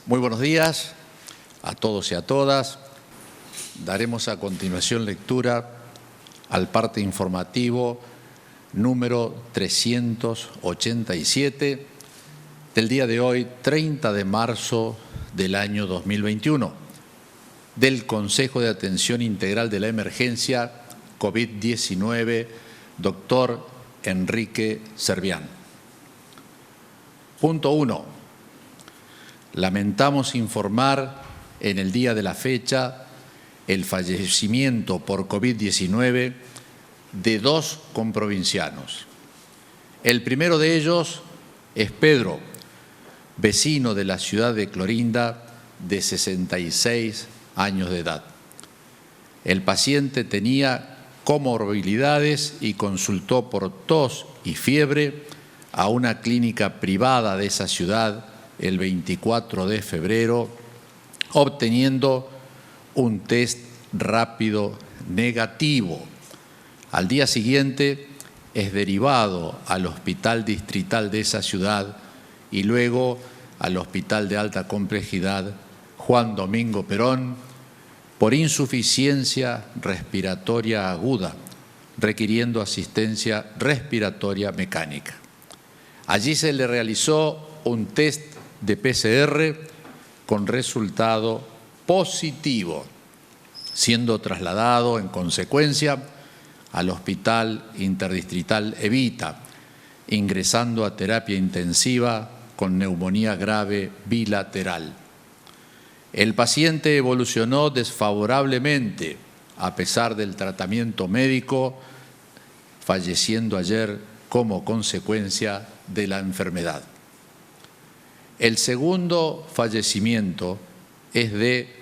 Muy buenos días a todos y a todas. Daremos a continuación lectura al parte informativo número 387 del día de hoy, 30 de marzo del año 2021, del Consejo de Atención Integral de la Emergencia COVID-19, doctor Enrique Servián. Punto 1. Lamentamos informar en el día de la fecha el fallecimiento por COVID-19 de 2 comprovincianos. El primero de ellos es Pedro, vecino de la ciudad de Clorinda, de 66 años de edad. El paciente tenía comorbilidades y consultó por tos y fiebre a una clínica privada de esa ciudad el 24 de febrero, obteniendo un test rápido negativo. Al día siguiente es derivado al hospital distrital de esa ciudad y luego al hospital de alta complejidad Juan Domingo Perón por insuficiencia respiratoria aguda, requiriendo asistencia respiratoria mecánica. Allí se le realizó un test de PCR con resultado positivo, siendo trasladado en consecuencia al Hospital Interdistrital Evita, ingresando a terapia intensiva con neumonía grave bilateral. El paciente evolucionó desfavorablemente a pesar del tratamiento médico, falleciendo ayer como consecuencia de la enfermedad. El segundo fallecimiento es de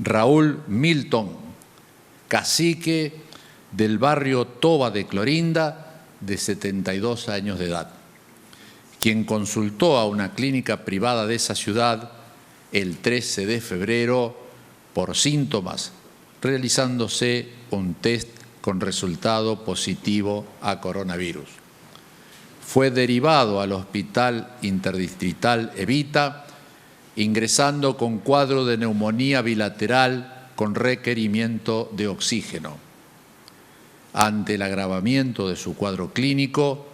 Raúl Milton, cacique del barrio Toba de Clorinda, de 72 años de edad, quien consultó a una clínica privada de esa ciudad el 13 de febrero por síntomas, realizándose un test con resultado positivo a coronavirus. Fue derivado al Hospital Interdistrital Evita, ingresando con cuadro de neumonía bilateral con requerimiento de oxígeno. Ante el agravamiento de su cuadro clínico,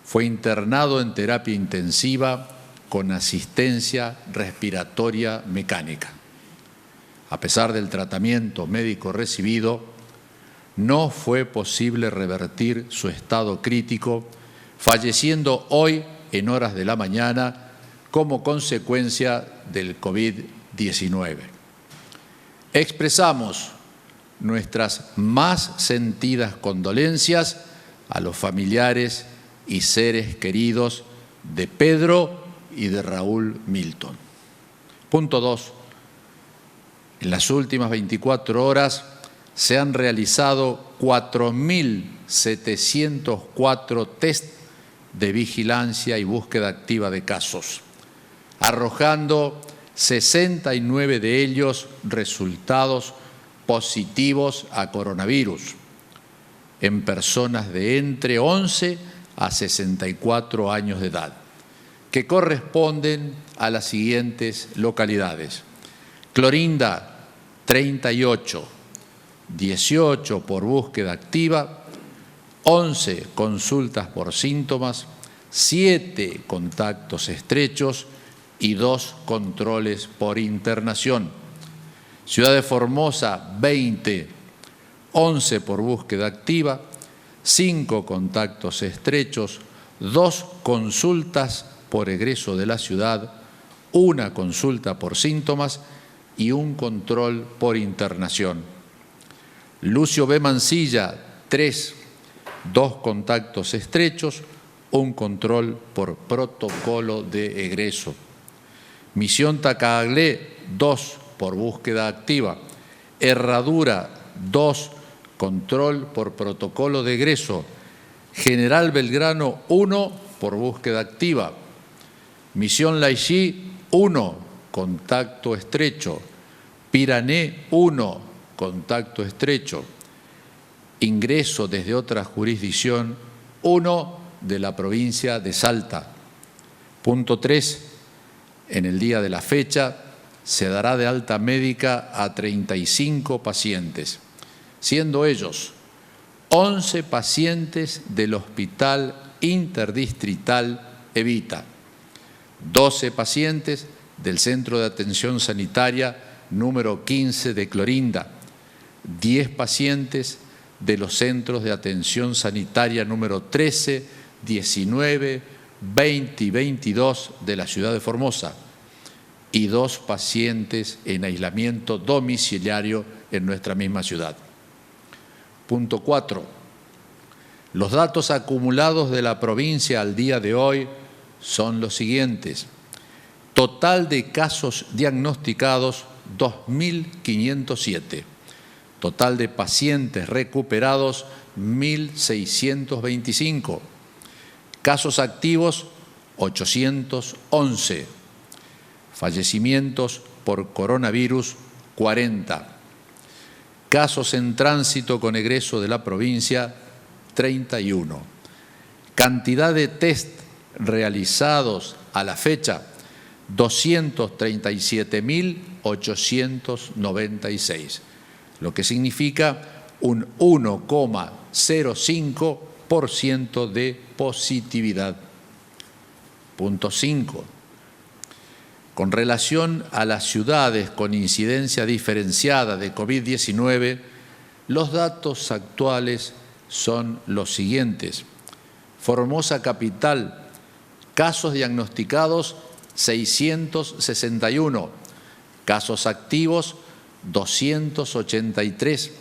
fue internado en terapia intensiva con asistencia respiratoria mecánica. A pesar del tratamiento médico recibido, no fue posible revertir su estado crítico, falleciendo hoy en horas de la mañana como consecuencia del COVID-19. Expresamos nuestras más sentidas condolencias a los familiares y seres queridos de Pedro y de Raúl Milton. Punto 2. En las últimas 24 horas se han realizado 4.704 test de vigilancia y búsqueda activa de casos, arrojando 69 de ellos resultados positivos a coronavirus en personas de entre 11 a 64 años de edad, que corresponden a las siguientes localidades: Clorinda, 38, 18 por búsqueda activa, 11 consultas por síntomas, 7 contactos estrechos y 2 controles por internación. Ciudad de Formosa, 20, 11 por búsqueda activa, 5 contactos estrechos, 2 consultas por egreso de la ciudad, 1 consulta por síntomas y 1 control por internación. Lucio B. Mansilla, 3, 2 contactos estrechos, 1 control por protocolo de egreso. Misión Tacaglé, 2 por búsqueda activa. Herradura, 2, control por protocolo de egreso. General Belgrano, 1 por búsqueda activa. Misión Laichí, 1, contacto estrecho. Pirané, 1, contacto estrecho. Ingreso desde otra jurisdicción, 1 de la provincia de Salta. Punto 3. En el día de la fecha se dará de alta médica a 35 pacientes, siendo ellos 11 pacientes del Hospital Interdistrital Evita, 12 pacientes del Centro de Atención Sanitaria número 15 de Clorinda, 10 pacientes de los Centros de Atención Sanitaria número 13, 19, 20 y 22 de la ciudad de Formosa y 2 pacientes en aislamiento domiciliario en nuestra misma ciudad. Punto 4. Los datos acumulados de la provincia al día de hoy son los siguientes. Total de casos diagnosticados, 2.507. Total de pacientes recuperados, 1.625. Casos activos, 811. Fallecimientos por coronavirus, 40. Casos en tránsito con egreso de la provincia, 31. Cantidad de test realizados a la fecha, 237.896, lo que significa un 1,05% de positividad. Punto 5. Con relación a las ciudades con incidencia diferenciada de COVID-19, los datos actuales son los siguientes. Formosa Capital, casos diagnosticados 661, casos activos 283,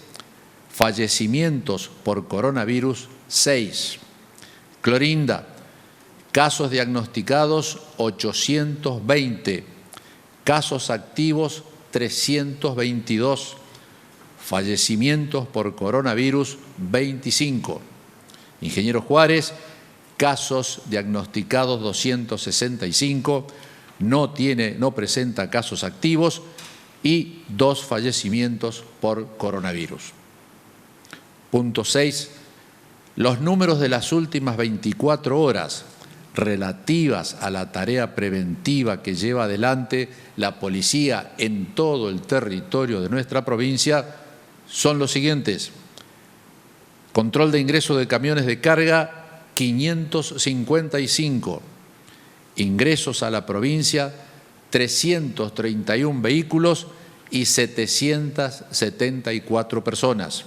fallecimientos por coronavirus 6. Clorinda, casos diagnosticados 820, casos activos 322, fallecimientos por coronavirus 25. Ingeniero Juárez, casos diagnosticados 265, no presenta casos activos y 2 fallecimientos por coronavirus. Punto 6. Los números de las últimas 24 horas relativas a la tarea preventiva que lleva adelante la policía en todo el territorio de nuestra provincia son los siguientes. Control de ingreso de camiones de carga, 555. Ingresos a la provincia, 331 vehículos y 774 personas.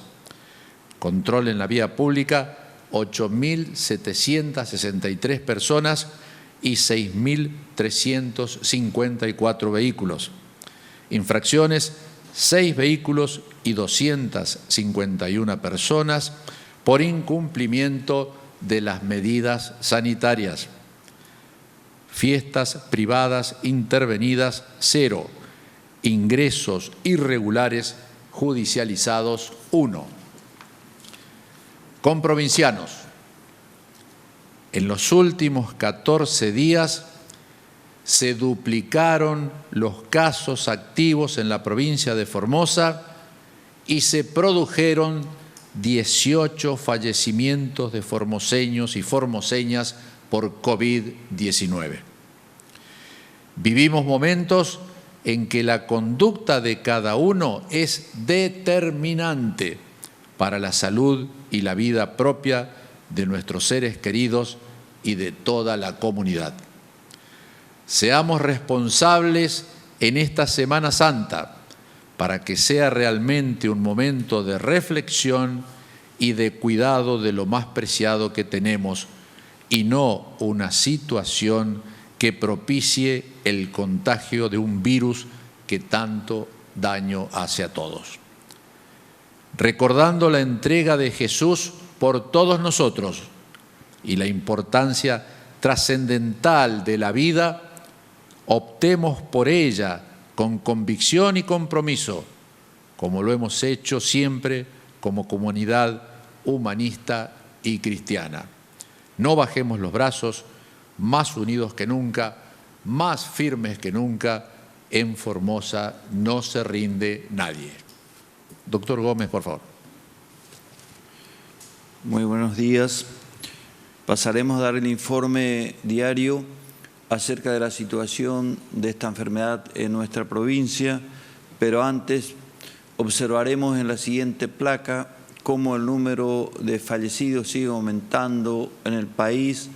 Control en la vía pública, 8.763 personas y 6.354 vehículos. Infracciones, 6 vehículos y 251 personas por incumplimiento de las medidas sanitarias. Fiestas privadas intervenidas, 0. Ingresos irregulares judicializados, 1. Con provincianos, en los últimos 14 días se duplicaron los casos activos en la provincia de Formosa y se produjeron 18 fallecimientos de formoseños y formoseñas por COVID-19. Vivimos momentos en que la conducta de cada uno es determinante para la salud y la vida propia de nuestros seres queridos y de toda la comunidad. Seamos responsables en esta Semana Santa para que sea realmente un momento de reflexión y de cuidado de lo más preciado que tenemos y no una situación que propicie el contagio de un virus que tanto daño hace a todos. Recordando la entrega de Jesús por todos nosotros y la importancia trascendental de la vida, optemos por ella con convicción y compromiso, como lo hemos hecho siempre como comunidad humanista y cristiana. No bajemos los brazos, más unidos que nunca, más firmes que nunca. En Formosa no se rinde nadie. Doctor Gómez, por favor. Muy buenos días. Pasaremos a dar el informe diario acerca de la situación de esta enfermedad en nuestra provincia, pero antes observaremos en la siguiente placa cómo el número de fallecidos sigue aumentando en el país.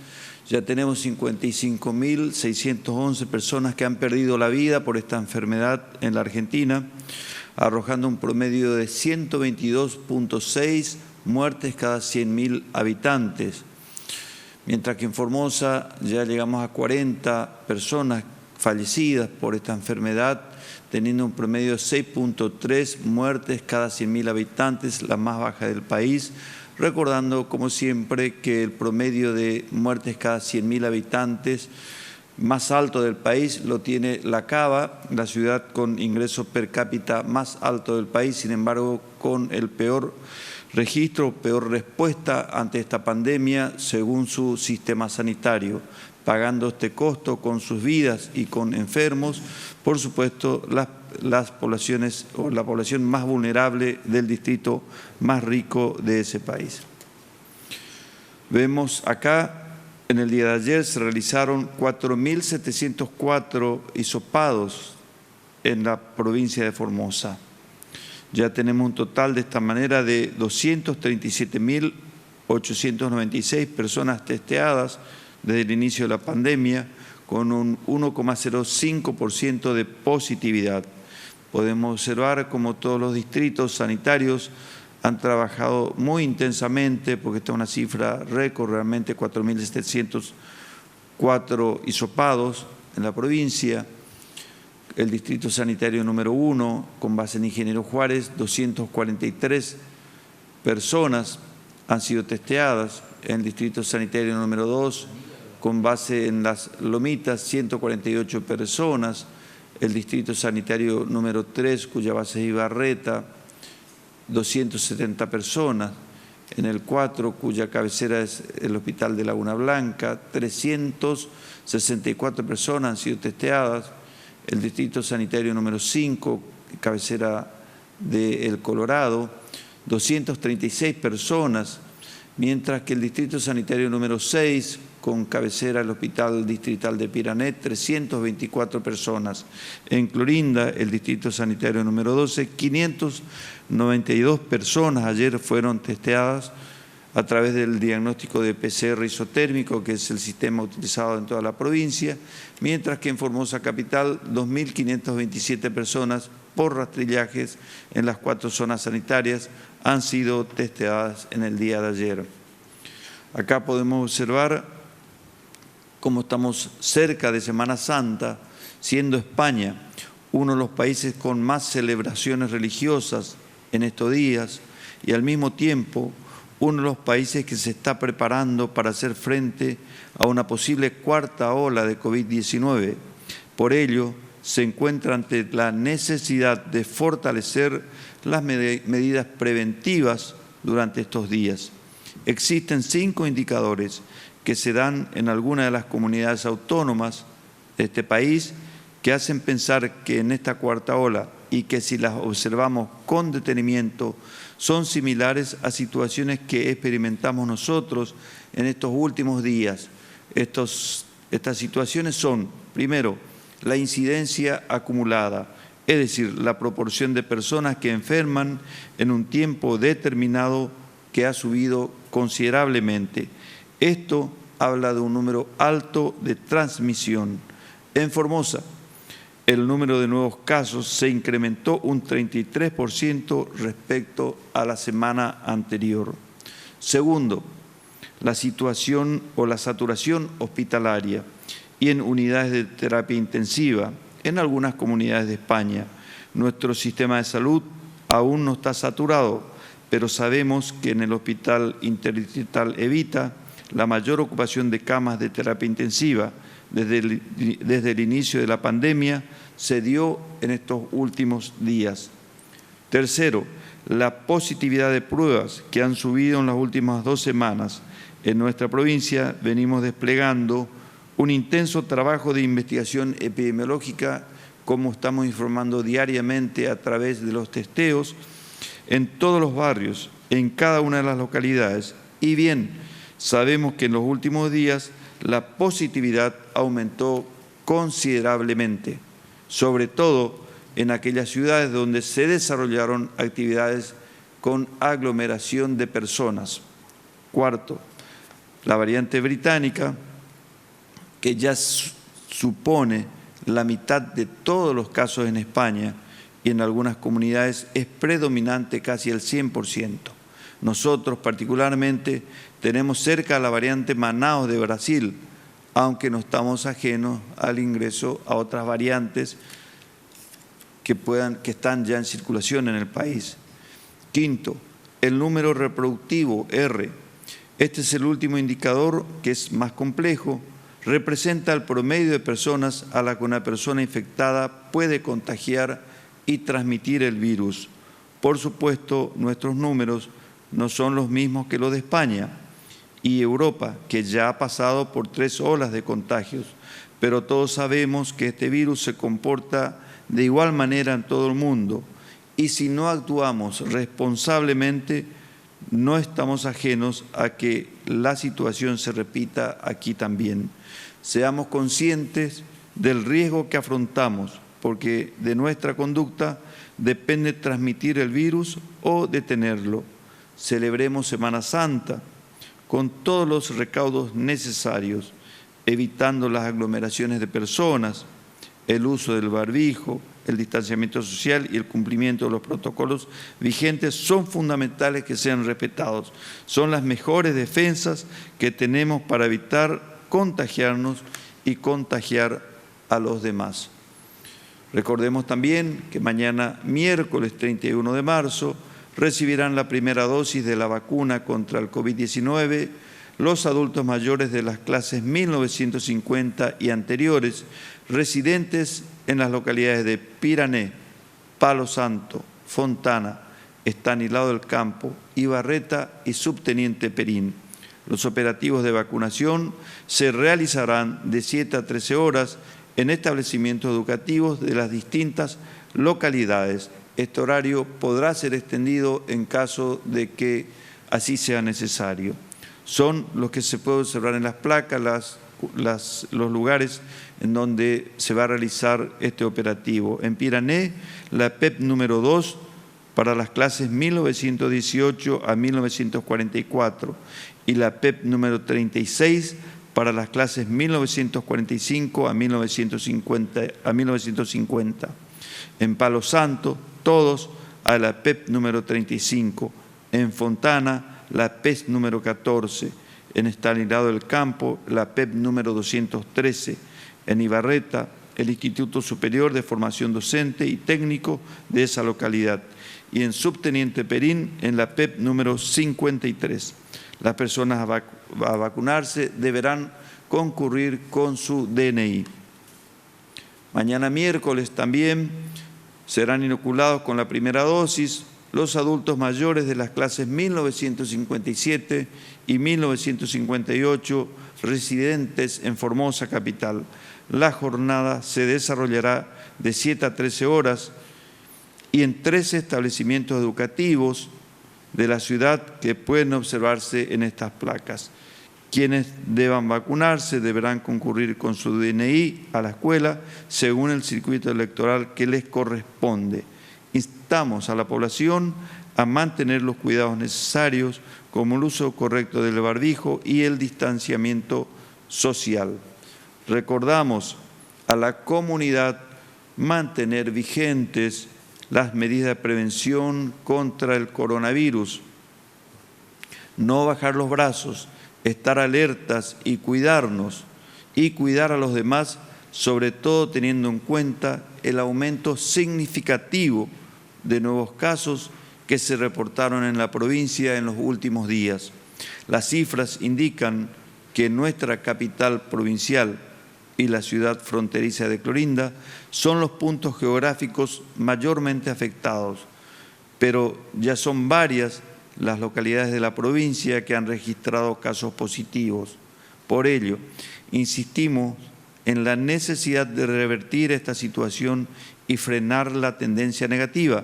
Ya tenemos 55.611 personas que han perdido la vida por esta enfermedad en la Argentina, arrojando un promedio de 122.6 muertes cada 100.000 habitantes. Mientras que en Formosa ya llegamos a 40 personas fallecidas por esta enfermedad, teniendo un promedio de 6.3 muertes cada 100.000 habitantes, la más baja del país, recordando como siempre que el promedio de muertes cada 100.000 habitantes más alto del país lo tiene La Cava, la ciudad con ingreso per cápita más alto del país, sin embargo con el peor registro, peor respuesta ante esta pandemia según su sistema sanitario, pagando este costo con sus vidas y con enfermos, por supuesto las poblaciones o la población más vulnerable del distrito más rico de ese país. Vemos acá, en el día de ayer se realizaron 4.704 hisopados en la provincia de Formosa. Ya tenemos un total de esta manera de 237.896 personas testeadas desde el inicio de la pandemia, con un 1,05% de positividad. Podemos observar cómo todos los distritos sanitarios han trabajado muy intensamente, porque esta es una cifra récord, realmente 4.704 hisopados en la provincia. El distrito sanitario número 1, con base en Ingeniero Juárez, 243 personas han sido testeadas. En el distrito sanitario número 2, con base en Las Lomitas, 148 personas. El distrito sanitario número 3, cuya base es Ibarreta, 270 personas. En el 4, cuya cabecera es el Hospital de Laguna Blanca, 364 personas han sido testeadas. El distrito sanitario número 5, cabecera de El Colorado, 236 personas, mientras que el distrito sanitario número 6, con cabecera el Hospital Distrital de Piranet, 324 personas. En Clorinda, el distrito sanitario número 12, 592 personas ayer fueron testeadas a través del diagnóstico de PCR isotérmico, que es el sistema utilizado en toda la provincia, mientras que en Formosa Capital, 2.527 personas por rastrillajes en las 4 zonas sanitarias han sido testeadas en el día de ayer. Acá podemos observar cómo estamos cerca de Semana Santa, siendo España uno de los países con más celebraciones religiosas en estos días y al mismo tiempo uno de los países que se está preparando para hacer frente a una posible cuarta ola de COVID-19. Por ello, se encuentra ante la necesidad de fortalecer las medidas preventivas durante estos días. Existen 5 indicadores que se dan en algunas de las comunidades autónomas de este país que hacen pensar que en esta cuarta ola y que si las observamos con detenimiento son similares a situaciones que experimentamos nosotros en estos últimos días. Estas situaciones son, primero, la incidencia acumulada, es decir, la proporción de personas que enferman en un tiempo determinado que ha subido considerablemente. Esto habla de un número alto de transmisión. En Formosa, el número de nuevos casos se incrementó un 33% respecto a la semana anterior. Segundo, la situación o la saturación hospitalaria y en unidades de terapia intensiva en algunas comunidades de España. Nuestro sistema de salud aún no está saturado, pero sabemos que en el Hospital Interdistrital Evita la mayor ocupación de camas de terapia intensiva desde el inicio de la pandemia se dio en estos últimos días. Tercero, la positividad de pruebas que han subido en las últimas 2 semanas. En nuestra provincia venimos desplegando un intenso trabajo de investigación epidemiológica, como estamos informando diariamente a través de los testeos en todos los barrios, en cada una de las localidades. Y bien, sabemos que en los últimos días la positividad aumentó considerablemente, sobre todo en aquellas ciudades donde se desarrollaron actividades con aglomeración de personas. Cuarto, la variante británica, que ya supone la mitad de todos los casos en España y en algunas comunidades es predominante casi el 100%. Nosotros particularmente tenemos cerca la variante Manaus de Brasil, aunque no estamos ajenos al ingreso a otras variantes que están ya en circulación en el país. Quinto, el número reproductivo, R. Este es el último indicador, que es más complejo, representa el promedio de personas a la que una persona infectada puede contagiar y transmitir el virus. Por supuesto, nuestros números no son los mismos que los de España y Europa, que ya ha pasado por 3 olas de contagios, pero todos sabemos que este virus se comporta de igual manera en todo el mundo y si no actuamos responsablemente, no estamos ajenos a que la situación se repita aquí también. Seamos conscientes del riesgo que afrontamos, porque de nuestra conducta depende transmitir el virus o detenerlo. Celebremos Semana Santa con todos los recaudos necesarios, evitando las aglomeraciones de personas, el uso del barbijo, el distanciamiento social y el cumplimiento de los protocolos vigentes son fundamentales que sean respetados. Son las mejores defensas que tenemos para evitar contagiarnos y contagiar a los demás. Recordemos también que mañana, miércoles 31 de marzo, recibirán la primera dosis de la vacuna contra el COVID-19 los adultos mayores de las clases 1950 y anteriores, residentes en las localidades de Pirané, Palo Santo, Fontana, Estanislao del Campo, Ibarreta y Subteniente Perín. Los operativos de vacunación se realizarán de 7 a 13 horas en establecimientos educativos de las distintas localidades. Este horario podrá ser extendido en caso de que así sea necesario. Son los que se pueden observar en las placas, los lugares en donde se va a realizar este operativo. En Pirané, la PEP número 2 para las clases 1918 a 1944 y la PEP número 36 para las clases 1945 a 1950. En Palo Santo, todos a la PEP número 35. En Fontana, la PEP número 14. En Estanislao del Campo, la PEP número 213. En Ibarreta, el Instituto Superior de Formación Docente y Técnico de esa localidad. Y en Subteniente Perín, en la PEP número 53. Las personas a vacunarse deberán concurrir con su DNI. Mañana miércoles también serán inoculados con la primera dosis los adultos mayores de las clases 1957 y 1958 residentes en Formosa capital. La jornada se desarrollará de 7 a 13 horas y en 13 establecimientos educativos de la ciudad que pueden observarse en estas placas. Quienes deban vacunarse deberán concurrir con su DNI a la escuela según el circuito electoral que les corresponde. Instamos a la población a mantener los cuidados necesarios como el uso correcto del barbijo y el distanciamiento social. Recordamos a la comunidad mantener vigentes las medidas de prevención contra el coronavirus, no bajar los brazos, estar alertas y cuidarnos y cuidar a los demás, sobre todo teniendo en cuenta el aumento significativo de nuevos casos que se reportaron en la provincia en los últimos días. Las cifras indican que nuestra capital provincial y la ciudad fronteriza de Clorinda son los puntos geográficos mayormente afectados, pero ya son varias las localidades de la provincia que han registrado casos positivos. Por ello, insistimos en la necesidad de revertir esta situación y frenar la tendencia negativa,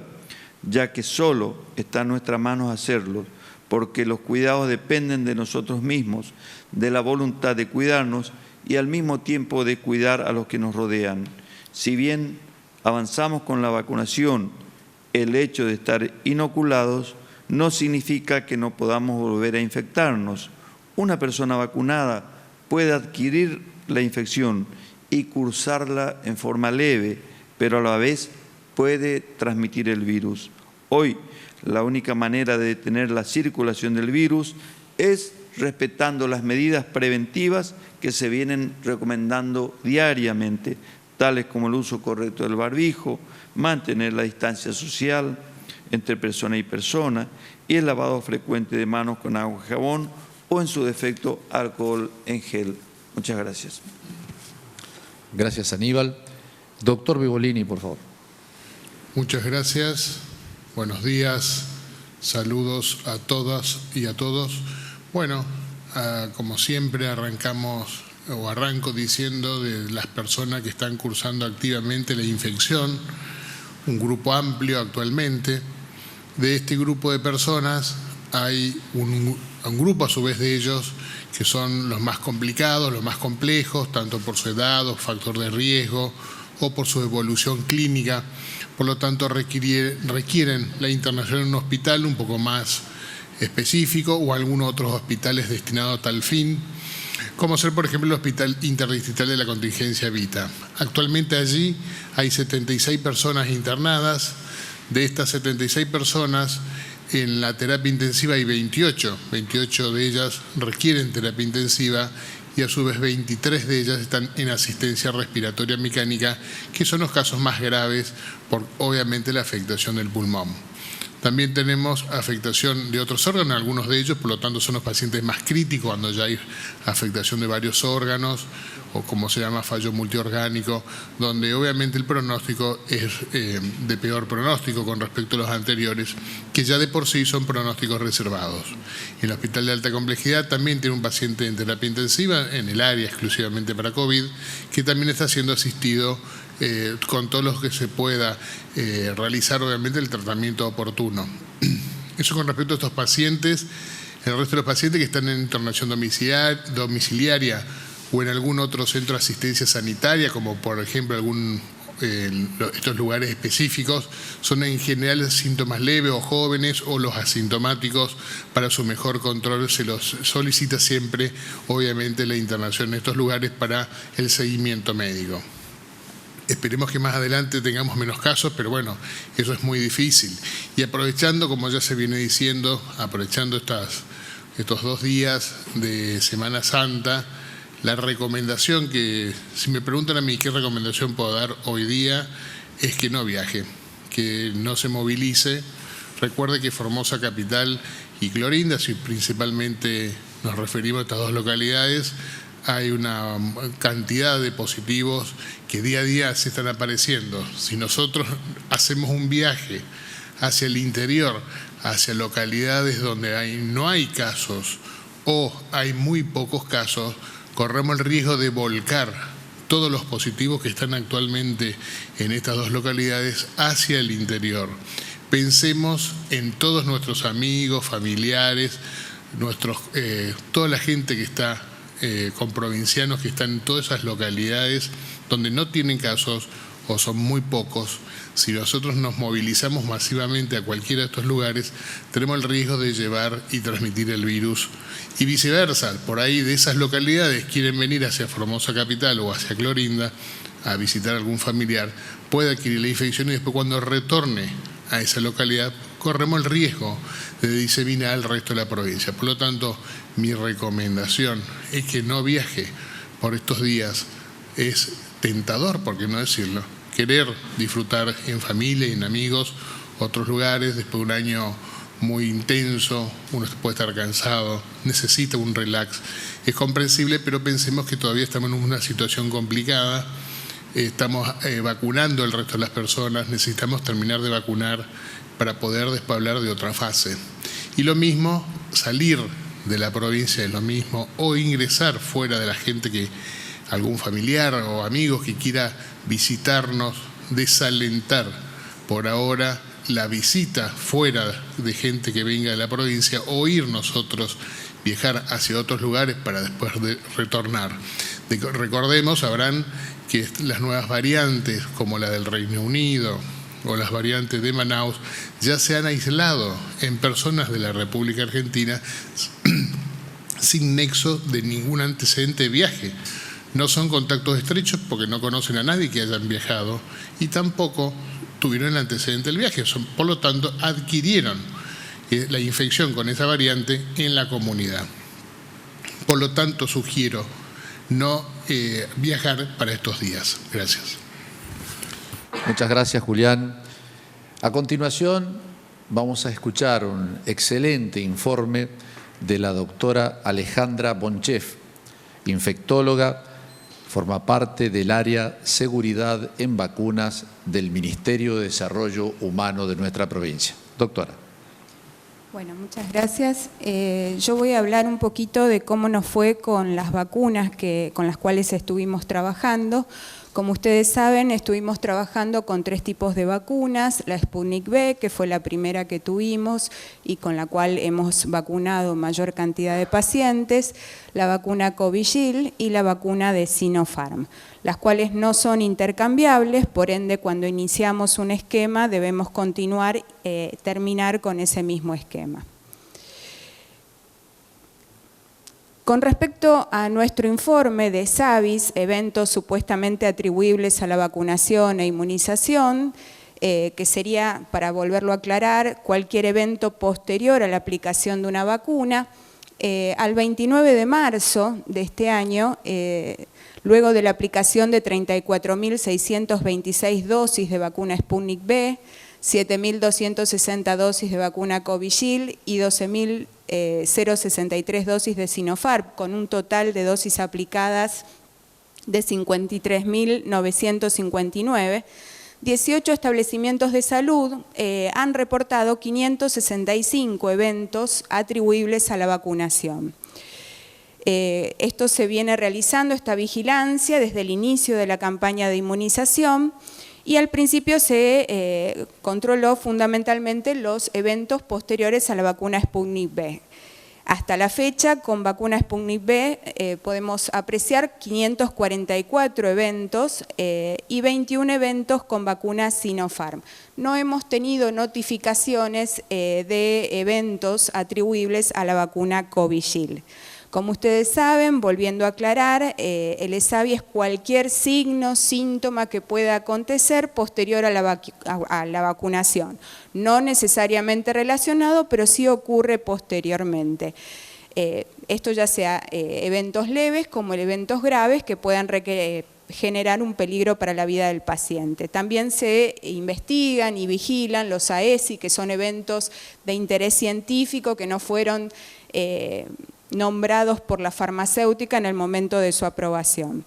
ya que solo está en nuestras manos hacerlo. porque los cuidados dependen de nosotros mismos, de la voluntad de cuidarnos y al mismo tiempo de cuidar a los que nos rodean. Si bien avanzamos con la vacunación, el hecho de estar inoculados no significa que no podamos volver a infectarnos. Una persona vacunada puede adquirir la infección y cursarla en forma leve, pero a la vez puede transmitir el virus. Hoy, la única manera de detener la circulación del virus es respetando las medidas preventivas que se vienen recomendando diariamente, tales como el uso correcto del barbijo, mantener la distancia social entre persona y persona y el lavado frecuente de manos con agua y jabón o, en su defecto, alcohol en gel. Muchas gracias. Gracias, Aníbal. Doctor Vivolini, por favor. Muchas gracias. Buenos días. Saludos a todas y a todos. Bueno, como siempre arranco diciendo de las personas que están cursando activamente la infección, un grupo amplio actualmente. De este grupo de personas hay un grupo a su vez de ellos que son los más complicados, los más complejos, tanto por su edad o factor de riesgo o por su evolución clínica. Por lo tanto, requieren la internación en un hospital un poco más específico o algunos otros hospitales destinados a tal fin, como ser, por ejemplo, el Hospital Interdistrital de la Contingencia Vita. Actualmente allí hay 76 personas internadas. De estas 76 personas, en la terapia intensiva hay 28 de ellas requieren terapia intensiva y a su vez 23 de ellas están en asistencia respiratoria mecánica, que son los casos más graves por obviamente la afectación del pulmón. También tenemos afectación de otros órganos, algunos de ellos, por lo tanto son los pacientes más críticos cuando ya hay afectación de varios órganos o como se llama fallo multiorgánico, donde obviamente el pronóstico es de peor pronóstico con respecto a los anteriores, que ya de por sí son pronósticos reservados. En el Hospital de Alta Complejidad también tiene un paciente en terapia intensiva, en el área exclusivamente para COVID, que también está siendo asistido con todo lo que se pueda realizar obviamente el tratamiento oportuno. Eso con respecto a estos pacientes. El resto de los pacientes que están en internación domiciliaria o en algún otro centro de asistencia sanitaria, como por ejemplo estos lugares específicos, son en general síntomas leves o jóvenes o los asintomáticos. Para su mejor control se los solicita siempre obviamente la internación en estos lugares para el seguimiento médico. Esperemos que más adelante tengamos menos casos, pero bueno, eso es muy difícil. Y aprovechando, como ya se viene diciendo, aprovechando estos 2 días de Semana Santa, la recomendación que, si me preguntan a mí qué recomendación puedo dar hoy día, es que no viaje, que no se movilice. Recuerde que Formosa Capital y Clorinda, si principalmente nos referimos a estas 2 localidades, hay una cantidad de positivos que día a día se están apareciendo. Si nosotros hacemos un viaje hacia el interior, hacia localidades donde no hay casos o hay muy pocos casos, corremos el riesgo de volcar todos los positivos que están actualmente en estas 2 localidades hacia el interior. Pensemos en todos nuestros amigos, familiares, toda la gente que está con provincianos que están en todas esas localidades donde no tienen casos o son muy pocos. Si nosotros nos movilizamos masivamente a cualquiera de estos lugares, tenemos el riesgo de llevar y transmitir el virus. Y viceversa, por ahí de esas localidades quieren venir hacia Formosa Capital o hacia Clorinda a visitar a algún familiar, puede adquirir la infección y después cuando retorne a esa localidad corremos el riesgo de diseminar al resto de la provincia. Por lo tanto, mi recomendación es que no viaje por estos días. Es tentador, por qué no decirlo, querer disfrutar en familia y en amigos otros lugares después de un año muy intenso, uno puede estar cansado, necesita un relax. Es comprensible, pero pensemos que todavía estamos en una situación complicada, estamos vacunando al resto de las personas, necesitamos terminar de vacunar para poder después hablar de otra fase. Y lo mismo, salir de la provincia es lo mismo, o ingresar fuera de la gente que algún familiar o amigos que quiera visitarnos, desalentar por ahora la visita fuera de gente que venga de la provincia o ir nosotros, viajar hacia otros lugares para después de retornar. Recordemos, sabrán que las nuevas variantes como la del Reino Unido o las variantes de Manaus ya se han aislado en personas de la República Argentina sin nexo de ningún antecedente de viaje. No son contactos estrechos porque no conocen a nadie que hayan viajado y tampoco tuvieron el antecedente del viaje. Por lo tanto, adquirieron la infección con esa variante en la comunidad. Por lo tanto, sugiero no viajar para estos días. Gracias. Muchas gracias, Julián. A continuación, vamos a escuchar un excelente informe de la doctora Alejandra Bonchef, infectóloga, forma parte del área Seguridad en Vacunas del Ministerio de Desarrollo Humano de nuestra provincia. Doctora. Bueno, muchas gracias. Yo voy a hablar un poquito de cómo nos fue con las vacunas con las cuales estuvimos trabajando. Como ustedes saben, estuvimos trabajando con 3 tipos de vacunas, la Sputnik V, que fue la primera que tuvimos y con la cual hemos vacunado mayor cantidad de pacientes, la vacuna Covishield y la vacuna de Sinopharm, las cuales no son intercambiables, por ende cuando iniciamos un esquema debemos continuar, terminar con ese mismo esquema. Con respecto a nuestro informe de SAVIS, eventos supuestamente atribuibles a la vacunación e inmunización, que sería, para volverlo a aclarar, cualquier evento posterior a la aplicación de una vacuna, al 29 de marzo de este año, luego de la aplicación de 34.626 dosis de vacuna Sputnik V, 7.260 dosis de vacuna Covishield y 12.063 dosis de Sinopharm, con un total de dosis aplicadas de 53.959. 18 establecimientos de salud han reportado 565 eventos atribuibles a la vacunación. Esto se viene realizando, esta vigilancia, desde el inicio de la campaña de inmunización. Y al principio se controló fundamentalmente los eventos posteriores a la vacuna Sputnik V. Hasta la fecha, con vacuna Sputnik V podemos apreciar 544 eventos y 21 eventos con vacuna Sinopharm. No hemos tenido notificaciones de eventos atribuibles a la vacuna Covishield. Como ustedes saben, volviendo a aclarar, el ESAVI es cualquier signo, síntoma que pueda acontecer posterior a la vacunación. No necesariamente relacionado, pero sí ocurre posteriormente. Esto ya sea eventos leves como eventos graves que puedan generar un peligro para la vida del paciente. También se investigan y vigilan los AESI, que son eventos de interés científico que no fueron nombrados por la farmacéutica en el momento de su aprobación.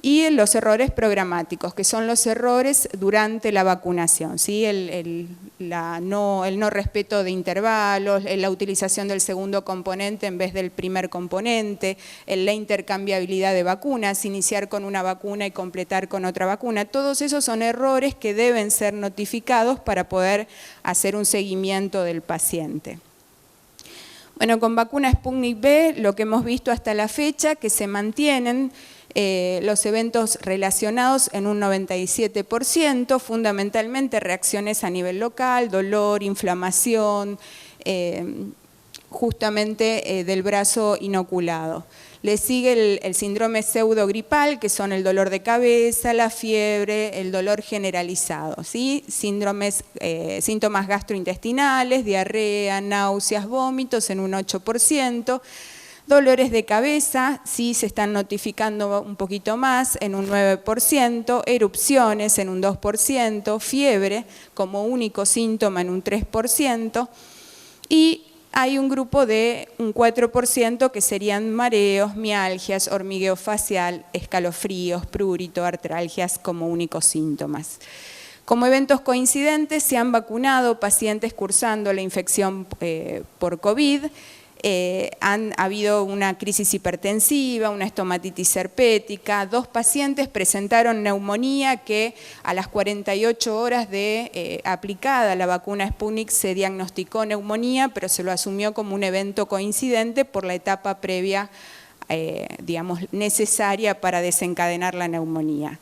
Y los errores programáticos, que son los errores durante la vacunación, ¿sí? el no respeto de intervalos, la utilización del segundo componente en vez del primer componente, la intercambiabilidad de vacunas, iniciar con una vacuna y completar con otra vacuna. Todos esos son errores que deben ser notificados para poder hacer un seguimiento del paciente. Bueno, con vacuna Sputnik V, lo que hemos visto hasta la fecha, que se mantienen los eventos relacionados en un 97%, fundamentalmente reacciones a nivel local, dolor, inflamación, justamente del brazo inoculado. Le sigue el síndrome pseudogripal, que son el dolor de cabeza, la fiebre, el dolor generalizado, ¿sí? Síntomas gastrointestinales, diarrea, náuseas, vómitos en un 8%, dolores de cabeza, sí se están notificando un poquito más, en un 9%, erupciones en un 2%, fiebre como único síntoma en un 3%, y hay un grupo de un 4% que serían mareos, mialgias, hormigueo facial, escalofríos, prurito, artralgias como únicos síntomas. Como eventos coincidentes se han vacunado pacientes cursando la infección por COVID, Han habido una crisis hipertensiva, una estomatitis herpética, 2 pacientes presentaron neumonía que a las 48 horas de aplicada la vacuna Sputnik se diagnosticó neumonía, pero se lo asumió como un evento coincidente por la etapa previa, digamos, necesaria para desencadenar la neumonía.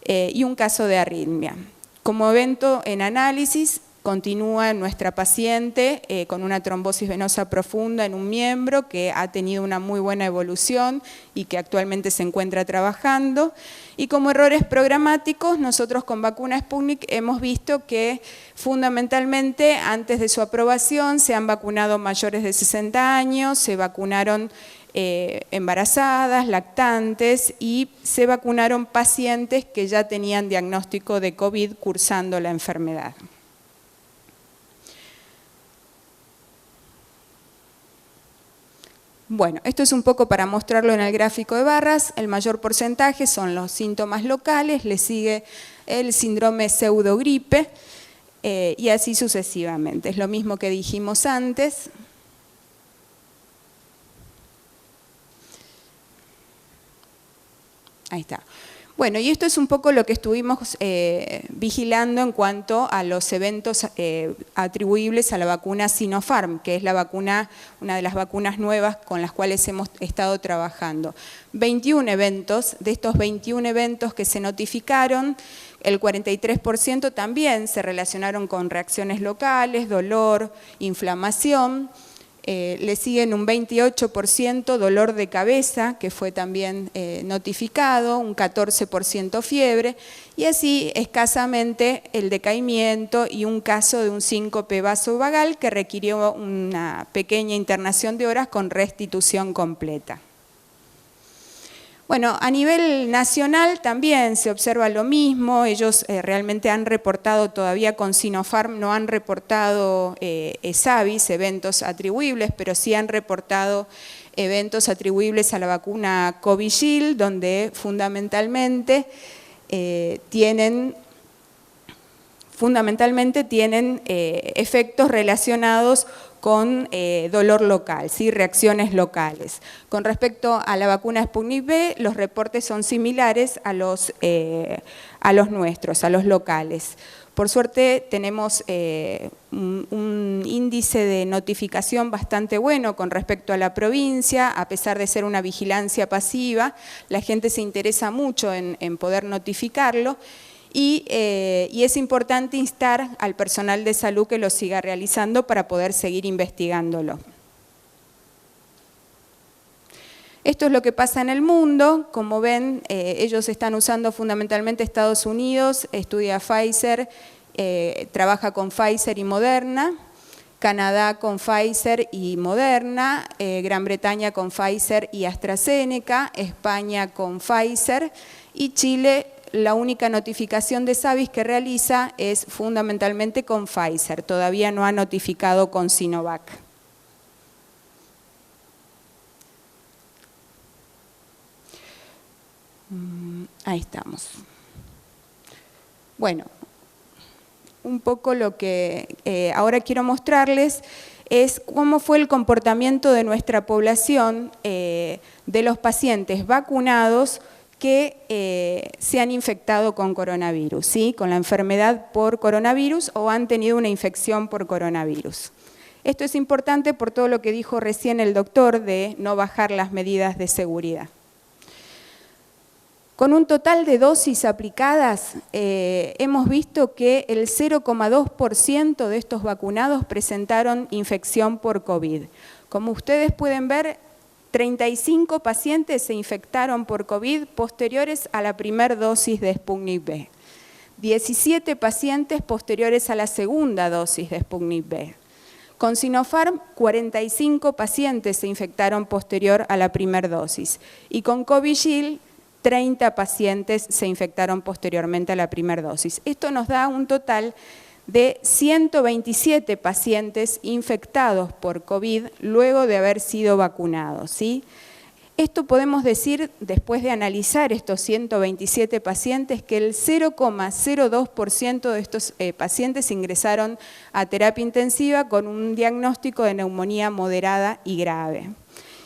Y un caso de arritmia. Como evento en análisis, continúa nuestra paciente con una trombosis venosa profunda en un miembro que ha tenido una muy buena evolución y que actualmente se encuentra trabajando. Y como errores programáticos, nosotros con vacuna Sputnik hemos visto que fundamentalmente antes de su aprobación se han vacunado mayores de 60 años, se vacunaron embarazadas, lactantes y se vacunaron pacientes que ya tenían diagnóstico de COVID cursando la enfermedad. Bueno, esto es un poco para mostrarlo en el gráfico de barras. El mayor porcentaje son los síntomas locales, le sigue el síndrome pseudogripe y así sucesivamente. Es lo mismo que dijimos antes. Ahí está. Bueno, y esto es un poco lo que estuvimos vigilando en cuanto a los eventos atribuibles a la vacuna Sinopharm, que es la vacuna, una de las vacunas nuevas con las cuales hemos estado trabajando. 21 eventos, de estos 21 eventos que se notificaron, el 43% también se relacionaron con reacciones locales, dolor, inflamación. Le siguen un 28% dolor de cabeza, que fue también notificado, un 14% fiebre, y así escasamente el decaimiento y un caso de un síncope vasovagal que requirió una pequeña internación de horas con restitución completa. Bueno, a nivel nacional también se observa lo mismo, ellos realmente han reportado todavía con Sinopharm, no han reportado ESAVIS, eventos atribuibles, pero sí han reportado eventos atribuibles a la vacuna Covishield, donde fundamentalmente tienen efectos relacionados con dolor local, ¿sí? Reacciones locales. Con respecto a la vacuna Sputnik V, los reportes son similares a los nuestros, a los locales. Por suerte tenemos un índice de notificación bastante bueno con respecto a la provincia, a pesar de ser una vigilancia pasiva, la gente se interesa mucho en poder notificarlo. Y es importante instar al personal de salud que lo siga realizando para poder seguir investigándolo. Esto es lo que pasa en el mundo. Como ven, ellos están usando fundamentalmente Estados Unidos, estudia Pfizer, trabaja con Pfizer y Moderna, Canadá con Pfizer y Moderna, Gran Bretaña con Pfizer y AstraZeneca, España con Pfizer y Chile. La única notificación de ESAVIS que realiza es fundamentalmente con Pfizer, todavía no ha notificado con Sinovac. Ahí estamos. Bueno, un poco lo que ahora quiero mostrarles es cómo fue el comportamiento de nuestra población, de los pacientes vacunados que se han infectado con coronavirus, ¿sí? Con la enfermedad por coronavirus o han tenido una infección por coronavirus. Esto es importante por todo lo que dijo recién el doctor de no bajar las medidas de seguridad. Con un total de dosis aplicadas, hemos visto que el 0,2% de estos vacunados presentaron infección por COVID. Como ustedes pueden ver, 35 pacientes se infectaron por COVID posteriores a la primera dosis de Sputnik V. 17 pacientes posteriores a la segunda dosis de Sputnik V. Con Sinopharm, 45 pacientes se infectaron posterior a la primera dosis. Y con Covishield, 30 pacientes se infectaron posteriormente a la primera dosis. Esto nos da un total de 127 pacientes infectados por COVID luego de haber sido vacunados, ¿sí? Esto podemos decir, después de analizar estos 127 pacientes, que el 0,02% de estos pacientes ingresaron a terapia intensiva con un diagnóstico de neumonía moderada y grave,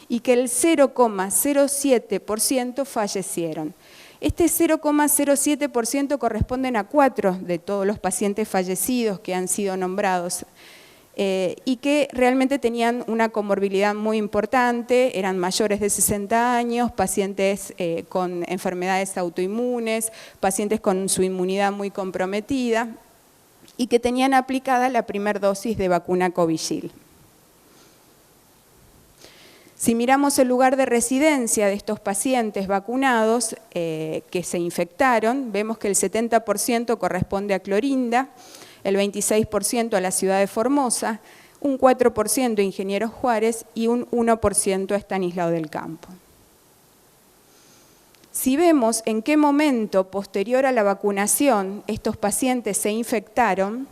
y que el 0,07% fallecieron. Este 0,07% corresponden a 4 de todos los pacientes fallecidos que han sido nombrados, y que realmente tenían una comorbilidad muy importante, eran mayores de 60 años, pacientes con enfermedades autoinmunes, pacientes con su inmunidad muy comprometida y que tenían aplicada la primera dosis de vacuna Covishield. Si miramos el lugar de residencia de estos pacientes vacunados que se infectaron, vemos que el 70% corresponde a Clorinda, el 26% a la ciudad de Formosa, un 4% a Ingeniero Juárez y un 1% a Estanislao del Campo. Si vemos en qué momento posterior a la vacunación estos pacientes se infectaron,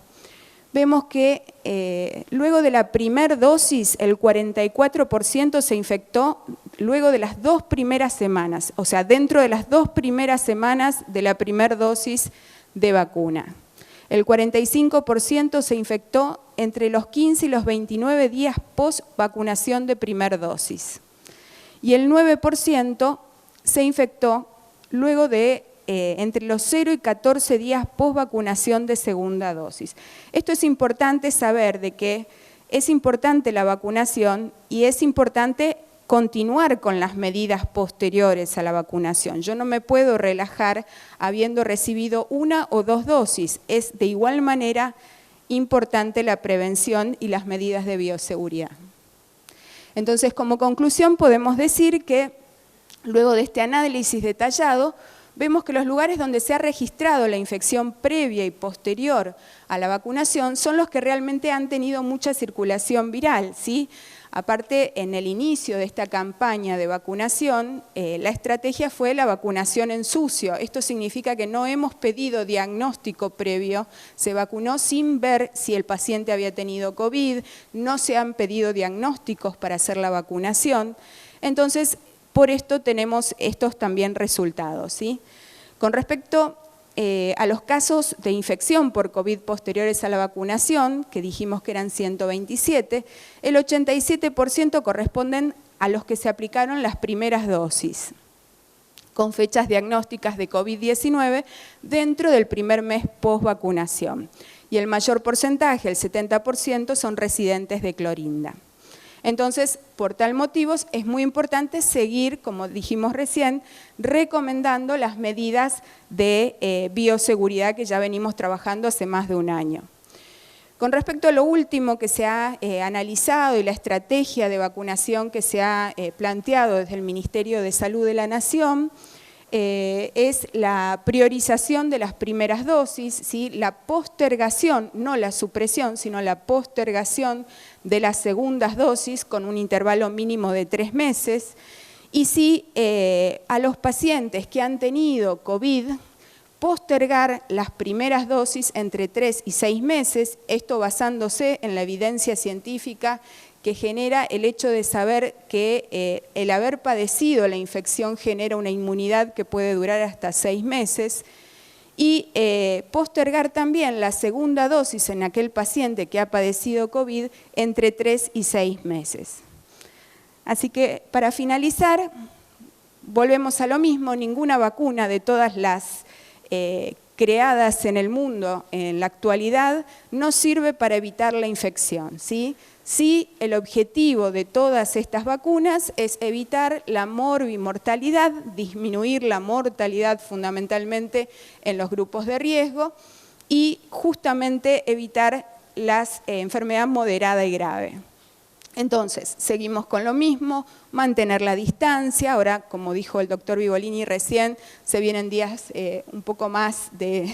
vemos que luego de la primera dosis el 44% se infectó luego de las 2 primeras semanas, o sea, dentro de las 2 primeras semanas de la primera dosis de vacuna. El 45% se infectó entre los 15 y los 29 días post vacunación de primera dosis. Y el 9% se infectó luego de entre los 0 y 14 días post vacunación de segunda dosis. Esto es importante saber de que es importante la vacunación y es importante continuar con las medidas posteriores a la vacunación. Yo no me puedo relajar habiendo recibido 1 o 2 dosis. Es de igual manera importante la prevención y las medidas de bioseguridad. Entonces, como conclusión, podemos decir que luego de este análisis detallado, vemos que los lugares donde se ha registrado la infección previa y posterior a la vacunación son los que realmente han tenido mucha circulación viral, ¿sí? Aparte, en el inicio de esta campaña de vacunación, la estrategia fue la vacunación en sucio. Esto significa que no hemos pedido diagnóstico previo, se vacunó sin ver si el paciente había tenido COVID, no se han pedido diagnósticos para hacer la vacunación. Entonces, por esto tenemos estos también resultados, ¿sí? Con respecto a los casos de infección por COVID posteriores a la vacunación, que dijimos que eran 127, el 87% corresponden a los que se aplicaron las primeras dosis, con fechas diagnósticas de COVID-19 dentro del primer mes post vacunación. Y el mayor porcentaje, el 70%, son residentes de Clorinda. Entonces, por tal motivo, es muy importante seguir, como dijimos recién, recomendando las medidas de bioseguridad que ya venimos trabajando hace más de un año. Con respecto a lo último que se ha analizado y la estrategia de vacunación que se ha planteado desde el Ministerio de Salud de la Nación, es la priorización de las primeras dosis, ¿sí? La postergación, no la supresión, sino la postergación de las segundas dosis con un intervalo mínimo de 3 meses. Y sí, a los pacientes que han tenido COVID, postergar las primeras dosis entre 3 y 6 meses, esto basándose en la evidencia científica que genera el hecho de saber que el haber padecido la infección genera una inmunidad que puede durar hasta 6 meses y postergar también la segunda dosis en aquel paciente que ha padecido COVID entre 3 y 6 meses. Así que para finalizar, volvemos a lo mismo, ninguna vacuna de todas las creadas en el mundo en la actualidad no sirve para evitar la infección, ¿sí? Sí, el objetivo de todas estas vacunas es evitar la morbimortalidad, disminuir la mortalidad fundamentalmente en los grupos de riesgo y justamente evitar las enfermedad moderada y grave. Entonces, seguimos con lo mismo, mantener la distancia. Ahora, como dijo el doctor Vivolini recién, se vienen días un poco más de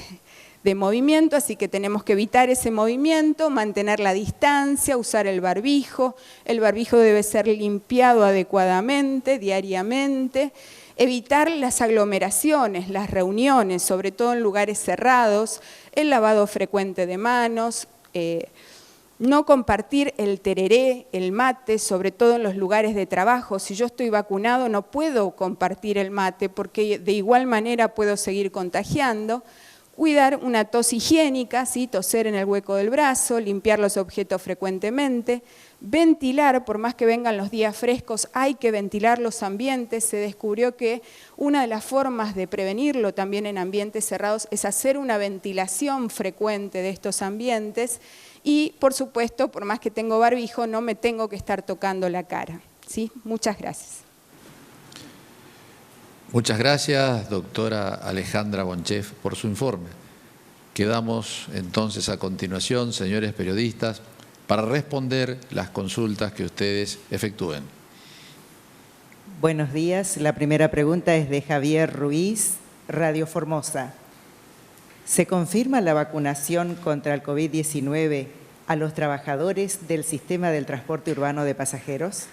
movimiento, así que tenemos que evitar ese movimiento, mantener la distancia, usar el barbijo debe ser limpiado adecuadamente, diariamente, evitar las aglomeraciones, las reuniones, sobre todo en lugares cerrados, el lavado frecuente de manos, No compartir el tereré, el mate, sobre todo en los lugares de trabajo. Si yo estoy vacunado no puedo compartir el mate porque de igual manera puedo seguir contagiando. Cuidar una tos higiénica, ¿sí? Toser en el hueco del brazo, limpiar los objetos frecuentemente, ventilar, por más que vengan los días frescos, hay que ventilar los ambientes. Se descubrió que una de las formas de prevenirlo también en ambientes cerrados es hacer una ventilación frecuente de estos ambientes y, por supuesto, por más que tengo barbijo, no me tengo que estar tocando la cara, ¿sí? Muchas gracias. Muchas gracias, doctora Alejandra Bonchef, por su informe. Quedamos entonces a continuación, señores periodistas, para responder las consultas que ustedes efectúen. Buenos días. La primera pregunta es de Javier Ruiz, Radio Formosa. ¿Se confirma la vacunación contra el COVID-19 a los trabajadores del sistema del transporte urbano de pasajeros?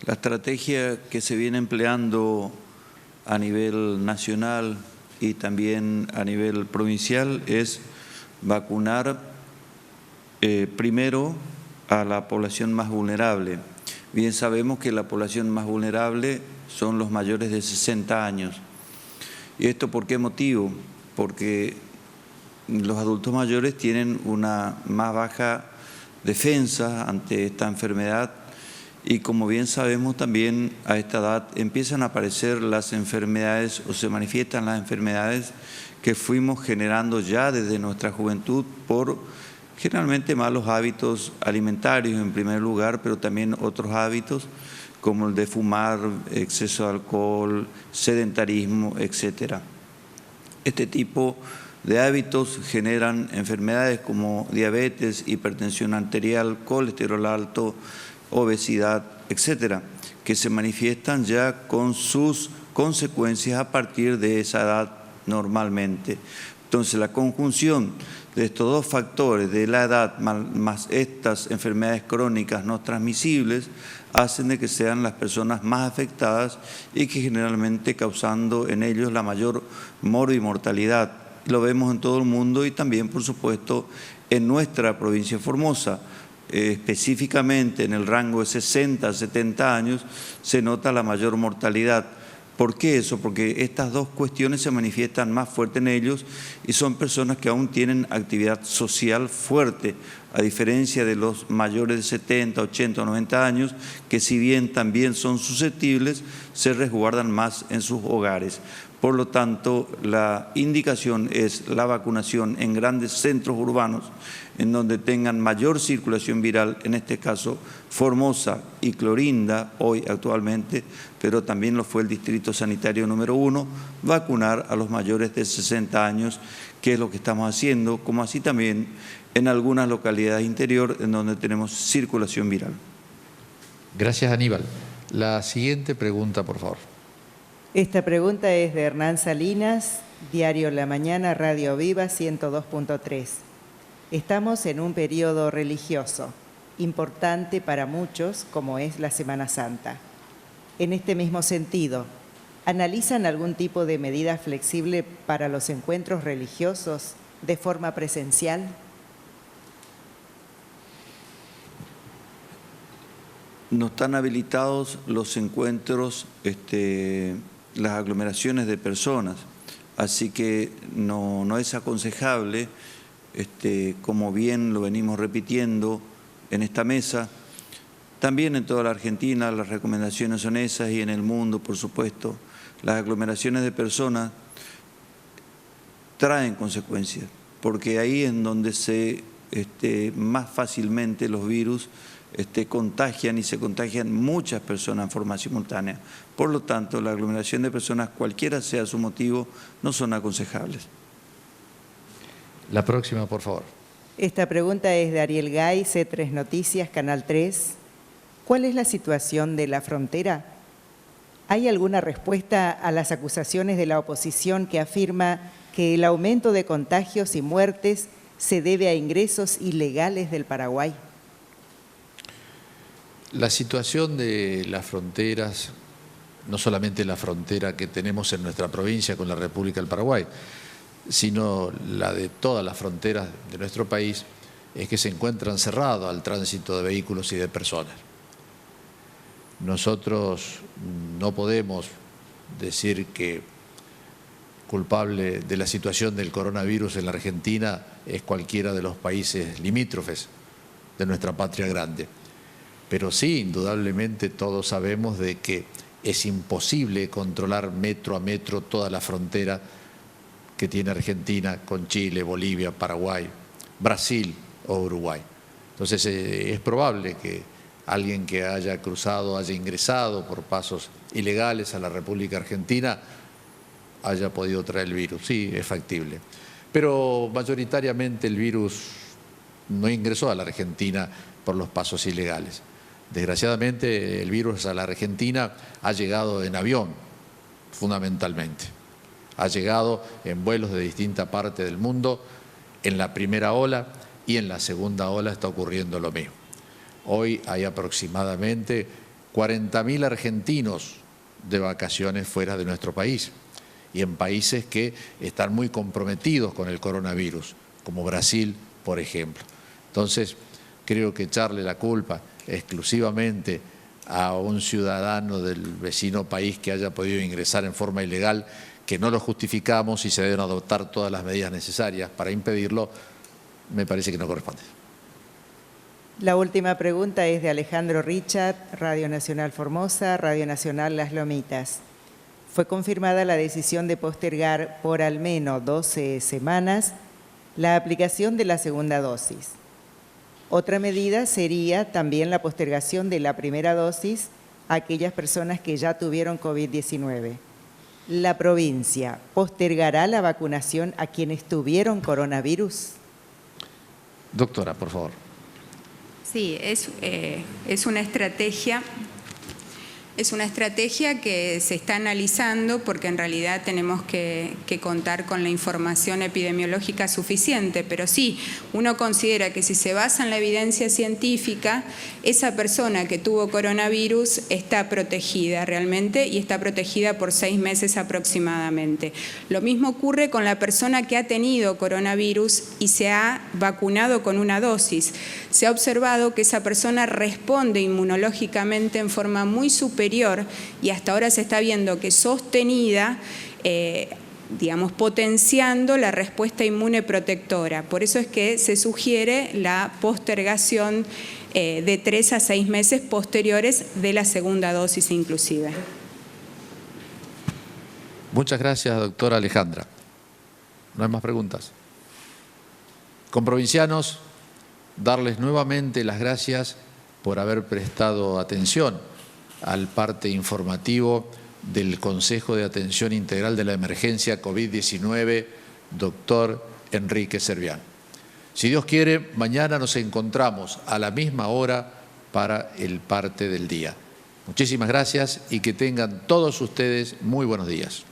La estrategia que se viene empleando a nivel nacional y también a nivel provincial es vacunar primero a la población más vulnerable. Bien sabemos que la población más vulnerable son los mayores de 60 años. ¿Y esto por qué motivo? Porque los adultos mayores tienen una más baja defensa ante esta enfermedad y como bien sabemos también a esta edad empiezan a aparecer las enfermedades o se manifiestan las enfermedades que fuimos generando ya desde nuestra juventud por generalmente malos hábitos alimentarios en primer lugar, pero también otros hábitos como el de fumar, exceso de alcohol, sedentarismo, etc. Este tipo de hábitos generan enfermedades como diabetes, hipertensión arterial, colesterol alto, obesidad, etcétera, que se manifiestan ya con sus consecuencias a partir de esa edad normalmente. Entonces, la conjunción de estos dos factores, de la edad más estas enfermedades crónicas no transmisibles, hacen de que sean las personas más afectadas y que generalmente causando en ellos la mayor mortalidad. Lo vemos en todo el mundo y también, por supuesto, en nuestra provincia de Formosa. Específicamente en el rango de 60 a 70 años se nota la mayor mortalidad. ¿Por qué eso? Porque estas dos cuestiones se manifiestan más fuerte en ellos y son personas que aún tienen actividad social fuerte, a diferencia de los mayores de 70, 80 o 90 años, que si bien también son susceptibles, se resguardan más en sus hogares. Por lo tanto, la indicación es la vacunación en grandes centros urbanos, en donde tengan mayor circulación viral, en este caso Formosa y Clorinda, hoy actualmente, pero también lo fue el Distrito Sanitario número 1, vacunar a los mayores de 60 años, que es lo que estamos haciendo, como así también en algunas localidades interior en donde tenemos circulación viral. Gracias, Aníbal. La siguiente pregunta, por favor. Esta pregunta es de Hernán Salinas, Diario La Mañana, Radio Viva 102.3. Estamos en un periodo religioso, importante para muchos, como es la Semana Santa. En este mismo sentido, ¿analizan algún tipo de medida flexible para los encuentros religiosos de forma presencial? No están habilitados los encuentros, las aglomeraciones de personas, así que no es aconsejable, como bien lo venimos repitiendo en esta mesa, también en toda la Argentina las recomendaciones son esas y en el mundo, por supuesto, las aglomeraciones de personas traen consecuencias, porque ahí es donde se más fácilmente los virus contagian y se contagian muchas personas en forma simultánea. Por lo tanto, la aglomeración de personas, cualquiera sea su motivo, no son aconsejables. La próxima, por favor. Esta pregunta es de Ariel Gay, C3 Noticias, Canal 3. ¿Cuál es la situación de la frontera? ¿Hay alguna respuesta a las acusaciones de la oposición que afirma que el aumento de contagios y muertes se debe a ingresos ilegales del Paraguay? La situación de las fronteras, no solamente la frontera que tenemos en nuestra provincia con la República del Paraguay, sino la de todas las fronteras de nuestro país, es que se encuentran cerrados al tránsito de vehículos y de personas. Nosotros no podemos decir que culpable de la situación del coronavirus en la Argentina es cualquiera de los países limítrofes de nuestra patria grande. Pero sí, indudablemente todos sabemos de que es imposible controlar metro a metro toda la frontera que tiene Argentina con Chile, Bolivia, Paraguay, Brasil o Uruguay. Entonces es probable que alguien que haya cruzado, haya ingresado por pasos ilegales a la República Argentina haya podido traer el virus. Sí, es factible. Pero mayoritariamente el virus no ingresó a la Argentina por los pasos ilegales. Desgraciadamente el virus a la Argentina ha llegado en avión, fundamentalmente. Ha llegado en vuelos de distinta parte del mundo. En la primera ola y en la segunda ola está ocurriendo lo mismo. Hoy hay aproximadamente 40.000 argentinos de vacaciones fuera de nuestro país y en países que están muy comprometidos con el coronavirus, como Brasil, por ejemplo. Entonces, creo que echarle la culpa exclusivamente a un ciudadano del vecino país que haya podido ingresar en forma ilegal, que no lo justificamos y se deben adoptar todas las medidas necesarias para impedirlo, me parece que no corresponde. La última pregunta es de Alejandro Richard, Radio Nacional Formosa, Radio Nacional Las Lomitas. Fue confirmada la decisión de postergar por al menos 12 semanas la aplicación de la segunda dosis. Otra medida sería también la postergación de la primera dosis a aquellas personas que ya tuvieron COVID-19. ¿La provincia postergará la vacunación a quienes tuvieron coronavirus? Doctora, por favor. Sí, es una estrategia. Es una estrategia que se está analizando porque en realidad tenemos que contar con la información epidemiológica suficiente, pero sí, uno considera que si se basa en la evidencia científica, esa persona que tuvo coronavirus está protegida realmente y está protegida por 6 meses aproximadamente. Lo mismo ocurre con la persona que ha tenido coronavirus y se ha vacunado con una dosis. Se ha observado que esa persona responde inmunológicamente en forma muy superior y hasta ahora se está viendo que sostenida, digamos, potenciando la respuesta inmune protectora. Por eso es que se sugiere la postergación de 3 a 6 meses posteriores de la segunda dosis inclusive. Muchas gracias, doctora Alejandra. ¿No hay más preguntas? Comprovincianos, darles nuevamente las gracias por haber prestado atención al parte informativo del Consejo de Atención Integral de la Emergencia COVID-19, doctor Enrique Servián. Si Dios quiere, mañana nos encontramos a la misma hora para el parte del día. Muchísimas gracias y que tengan todos ustedes muy buenos días.